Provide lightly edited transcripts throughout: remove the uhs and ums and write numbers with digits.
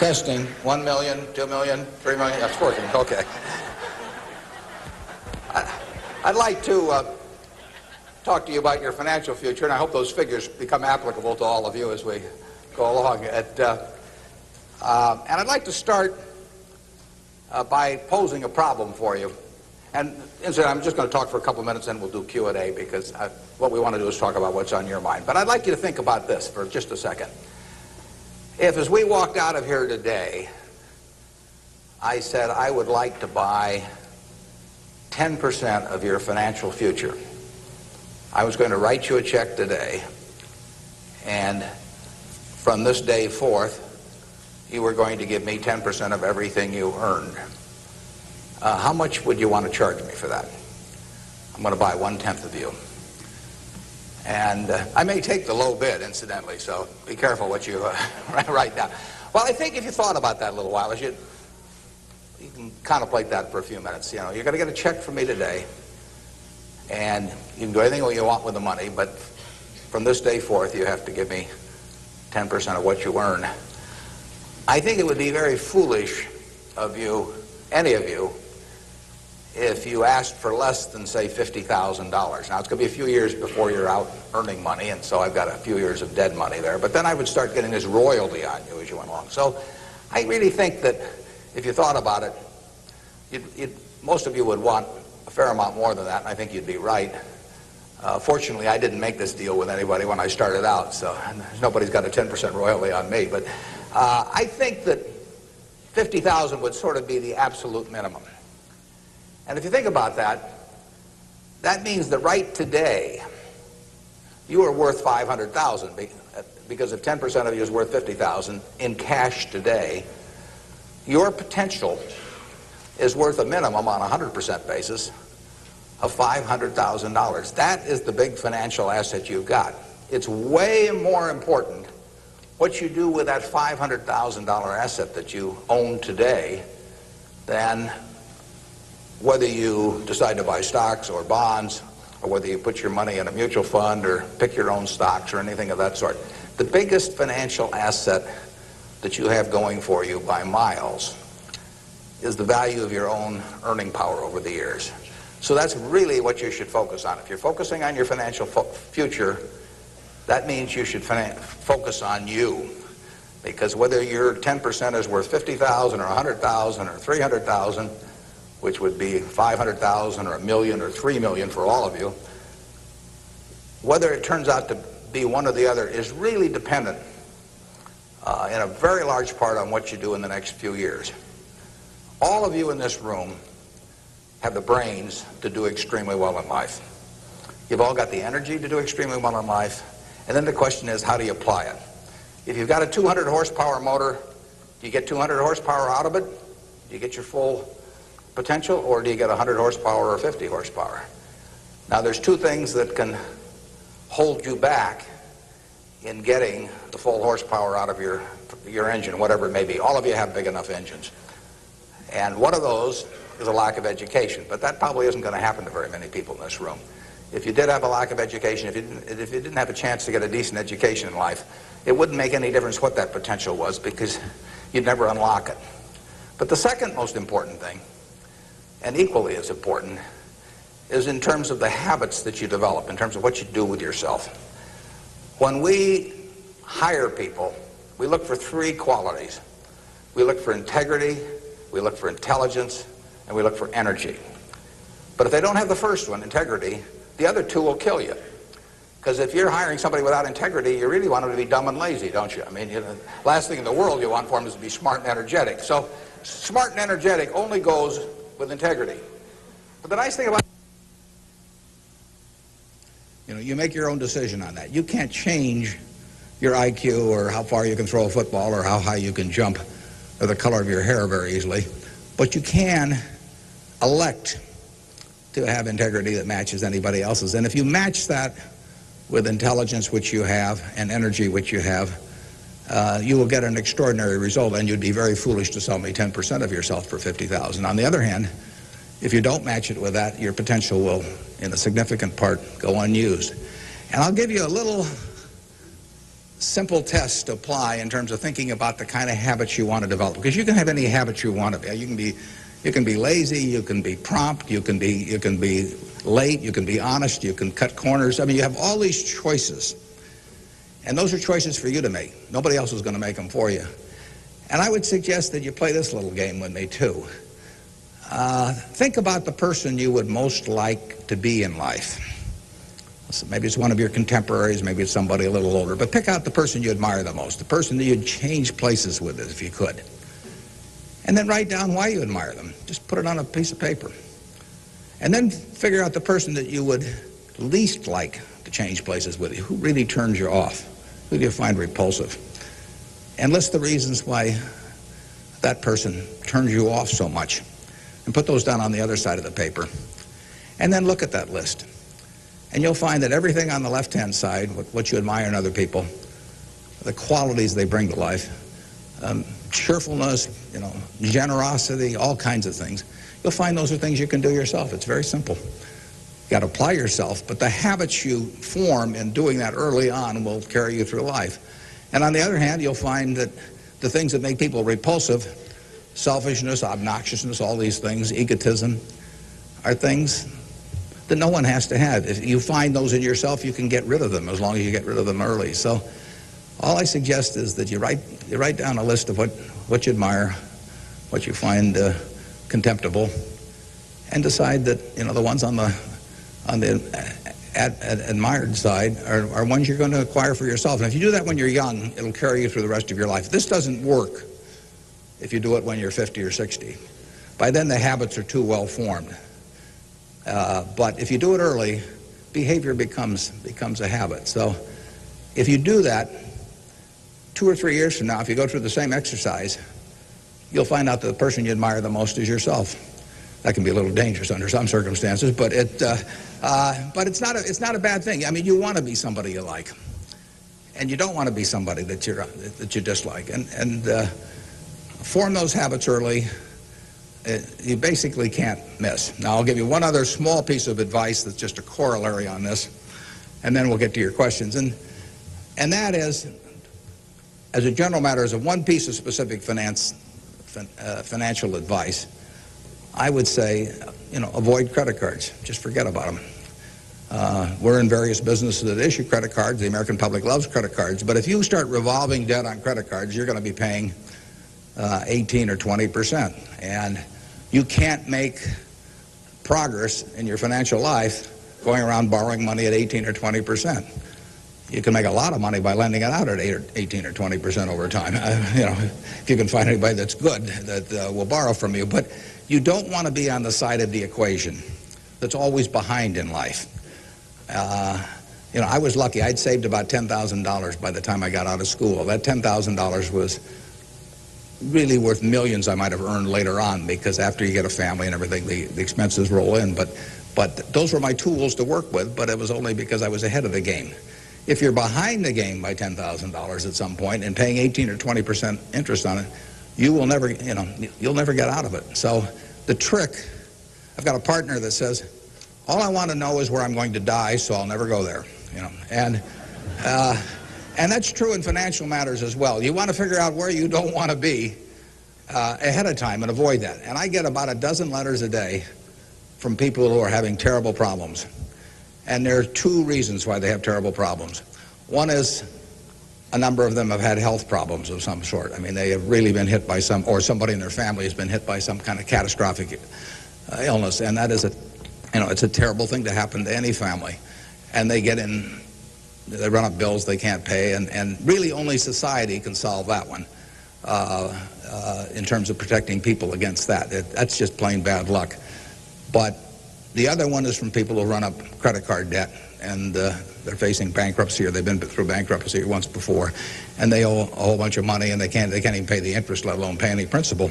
Testing. 1 million, 2 million, 3 million. That's working. Okay. I'd like to talk to you about your financial future, and I hope those figures become applicable to all of you as we go along. And I'd like to start by posing a problem for you. And incidentally, I'm just going to talk for a couple minutes, and we'll do Q&A, because what we want to do is talk about what's on your mind. But I'd like you to think about this for just a second. If, as we walked out of here today, I said I would like to buy 10% of your financial future, I was going to write you a check today, and from this day forth, you were going to give me 10% of everything you earned. How much would you want to charge me for that? I'm going to buy 1/10 of you. And I may take the low bid, incidentally, so be careful what you write down. Well, I think if you thought about that a little while, you can contemplate that for a few minutes. You know, you're going to get a check from me today, and you can do anything you want with the money, but from this day forth, you have to give me 10% of what you earn. I think it would be very foolish of you, any of you, if you asked for less than, say, $50,000. Now, it's going to be a few years before you're out earning money, and so I've got a few years of dead money there. But then I would start getting this royalty on you as you went along. So I really think that if you thought about it, most of you would want a fair amount more than that, and I think you'd be right. Fortunately, I didn't make this deal with anybody when I started out, so nobody's got a 10% royalty on me. But I think that $50,000 would sort of be the absolute minimum. And if you think about that, that means that right today, you are worth $500,000, because if 10% of you is worth $50,000 in cash today, your potential is worth a minimum on a 100% basis of $500,000. That is the big financial asset you've got. It's way more important what you do with that $500,000 asset that you own today than whether you decide to buy stocks or bonds, or whether you put your money in a mutual fund or pick your own stocks or anything of that sort. The biggest financial asset that you have going for you by miles is the value of your own earning power over the years. So that's really what you should focus on. If you're focusing on your financial future, that means you should focus on you. Because whether your 10% is worth $50,000 or $100,000 or $300,000, which would be $500,000 or $1 million or $3 million for all of you, whether it turns out to be one or the other is really dependent in a very large part on what you do in the next few years. All of you in this room have the brains to do extremely well in life. You've all got the energy to do extremely well in life, and then the question is, how do you apply it? If you've got a 200 horsepower motor, do you get 200 horsepower out of it? Do you get your full potential, or do you get 100 horsepower or 50 horsepower? Now, there's two things that can hold you back in getting the full horsepower out of your engine, whatever it may be. All of you have big enough engines. And one of those is a lack of education, but that probably isn't going to happen to very many people in this room. If you did have a lack of education, if you didn't have a chance to get a decent education in life, it wouldn't make any difference what that potential was, because you'd never unlock it. But the second most important thing, and equally as important, is in terms of the habits that you develop, in terms of what you do with yourself. When we hire people, we look for three qualities. We look for integrity, we look for intelligence, and we look for energy. But if they don't have the first one, integrity, the other two will kill you. Because if you're hiring somebody without integrity, you really want them to be dumb and lazy, don't you? I mean, last thing in the world you want for them is to be smart and energetic. So smart and energetic only goes with integrity. But the nice thing about you make your own decision on that. You can't change your IQ or how far you can throw a football or how high you can jump or the color of your hair very easily. But you can elect to have integrity that matches anybody else's. And if you match that with intelligence, which you have, and energy, which you have, you will get an extraordinary result, and you'd be very foolish to sell me 10% of yourself for $50,000. On the other hand, if you don't match it with that, your potential will, in a significant part, go unused. And I'll give you a little simple tests to apply in terms of thinking about the kind of habits you want to develop. Because you can have any habits you want to be. You can be lazy, you can be prompt, you can be late, you can be honest, you can cut corners. I mean, you have all these choices. And those are choices for you to make. Nobody else is going to make them for you. And I would suggest that you play this little game with me, too. Think about the person you would most like to be in life. So maybe it's one of your contemporaries, maybe it's somebody a little older, but pick out the person you admire the most, the person that you'd change places with if you could. And then write down why you admire them. Just put it on a piece of paper. And then figure out the person that you would least like to change places with you. Who really turns you off? Who do you find repulsive? And list the reasons why that person turns you off so much. And put those down on the other side of the paper. And then look at that list. And you'll find that everything on the left-hand side, what you admire in other people, the qualities they bring to life, cheerfulness, generosity, all kinds of things, you'll find those are things you can do yourself. It's very simple. You've got to apply yourself, but the habits you form in doing that early on will carry you through life. And on the other hand, you'll find that the things that make people repulsive, selfishness, obnoxiousness, all these things, egotism, are things that no one has to have. If you find those in yourself, you can get rid of them as long as you get rid of them early. So all I suggest is that you write down a list of what you admire, what you find contemptible, and decide that the ones on the admired side are ones you're going to acquire for yourself. And if you do that when you're young, it'll carry you through the rest of your life. This doesn't work if you do it when you're 50 or 60. By then the habits are too well formed. But if you do it early, behavior becomes a habit. So if you do that, 2 or 3 years from now, if you go through the same exercise, you'll find out that the person you admire the most is yourself. That can be a little dangerous under some circumstances, but it's not a bad thing. I mean, you want to be somebody you like, and you don't want to be somebody that you dislike. And form those habits early. You basically can't miss. Now, I'll give you one other small piece of advice that's just a corollary on this, and then we'll get to your questions. And that is, as a general matter, as a one piece of specific financial advice, I would say, avoid credit cards. Just forget about them. We're in various businesses that issue credit cards. The American public loves credit cards. But if you start revolving debt on credit cards, you're going to be paying 18 or 20%. And you can't make progress in your financial life going around borrowing money at 18 or 20%. You can make a lot of money by lending it out at 18 or 20% over time. If you can find anybody that's good that will borrow from you. But you don't want to be on the side of the equation that's always behind in life. I was lucky. I'd saved about $10,000 by the time I got out of school. That $10,000 was really worth millions I might have earned later on, because after you get a family and everything, the expenses roll in. But those were my tools to work with, but it was only because I was ahead of the game. If you're behind the game by $10,000 at some point and paying 18 or 20% interest on it, you will never, you'll never get out of it. So the trick, I've got a partner that says, all I want to know is where I'm going to die, so I'll never go there, And that's true in financial matters as well. You want to figure out where you don't want to be ahead of time and avoid that. And I get about a dozen letters a day from people who are having terrible problems. And there are 2 reasons why they have terrible problems. One is a number of them have had health problems of some sort. I mean, they have really been hit by or somebody in their family has been hit by some kind of catastrophic illness. And that is it's a terrible thing to happen to any family. And they run up bills they can't pay, and really only society can solve that one in terms of protecting people against that. That's just plain bad luck. But the other one is from people who run up credit card debt, and they're facing bankruptcy, or they've been through bankruptcy once before, and they owe a whole bunch of money, and they can't even pay the interest, let alone pay any principal.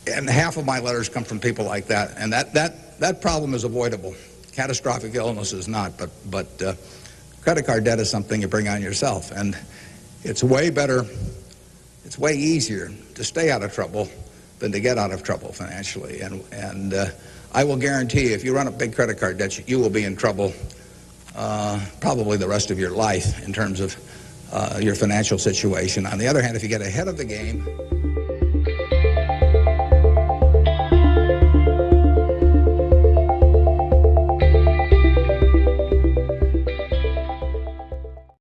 And half of my letters come from people like that, and that problem is avoidable. Catastrophic illness is not, but credit card debt is something you bring on yourself, and it's way better, it's way easier to stay out of trouble than to get out of trouble financially. And I will guarantee you, if you run up big credit card debts, you will be in trouble probably the rest of your life in terms of your financial situation. On the other hand, if you get ahead of the game,